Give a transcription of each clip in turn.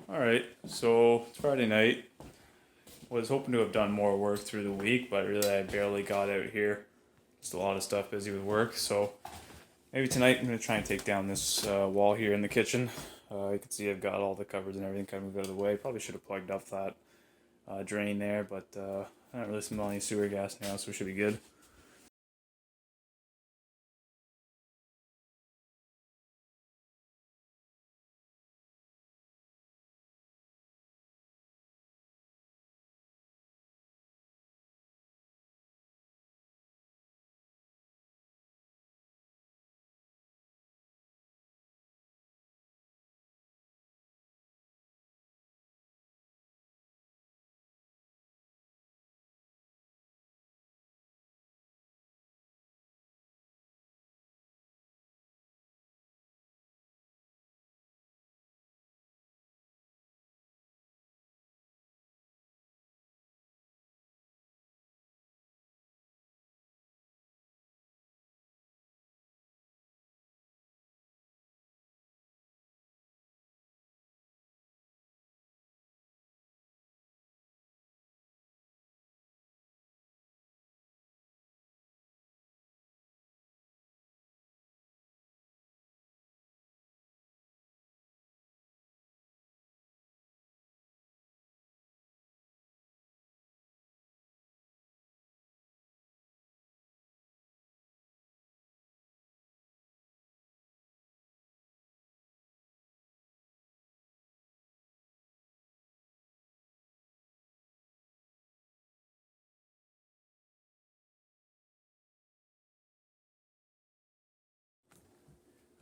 Alright, so it's Friday night. Was hoping to have done more work through the week, but really I barely got out here. Just a lot of stuff busy with work, so maybe tonight I'm going to try and take down this wall here in the kitchen. You can see I've got all the cupboards and everything kind of out of the way. Probably should have plugged up that drain there, but I don't really smell any sewer gas now, so we should be good.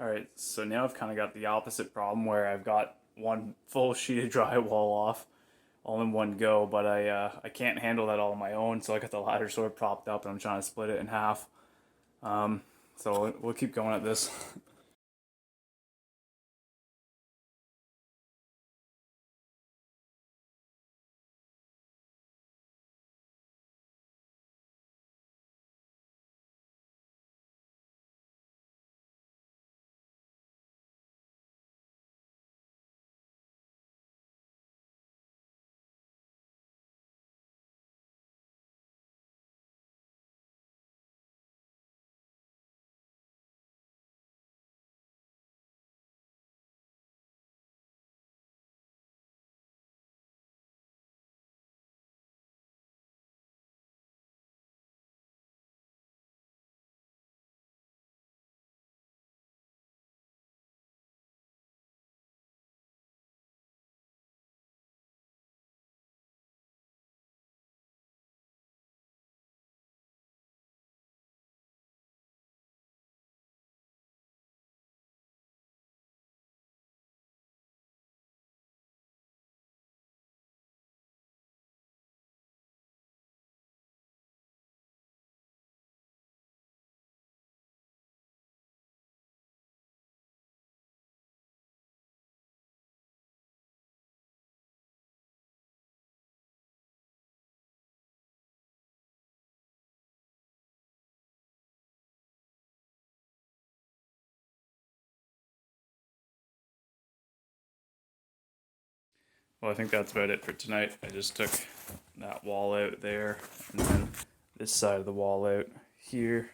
Alright, so now I've kind of got the opposite problem where I've got one full sheet of drywall off all in one go, but I can't handle that all on my own, so I got the ladder sort of propped up and I'm trying to split it in half. So we'll keep going at this. Well, I think that's about it for tonight. I just took that wall out there and then this side of the wall out here.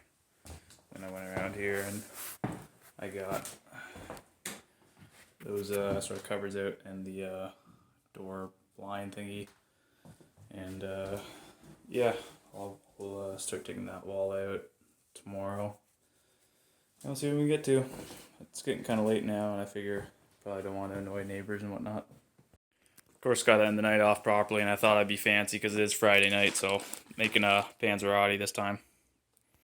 And I went around here and I got those sort of cupboards out and the door blind thingy. And yeah, we'll start taking that wall out tomorrow. I'll see what we get to. It's getting kind of late now, and I figure probably don't want to annoy neighbors and whatnot. Of course, got to end the night off properly, and I thought I'd be fancy because it is Friday night, so making a panzerotti this time.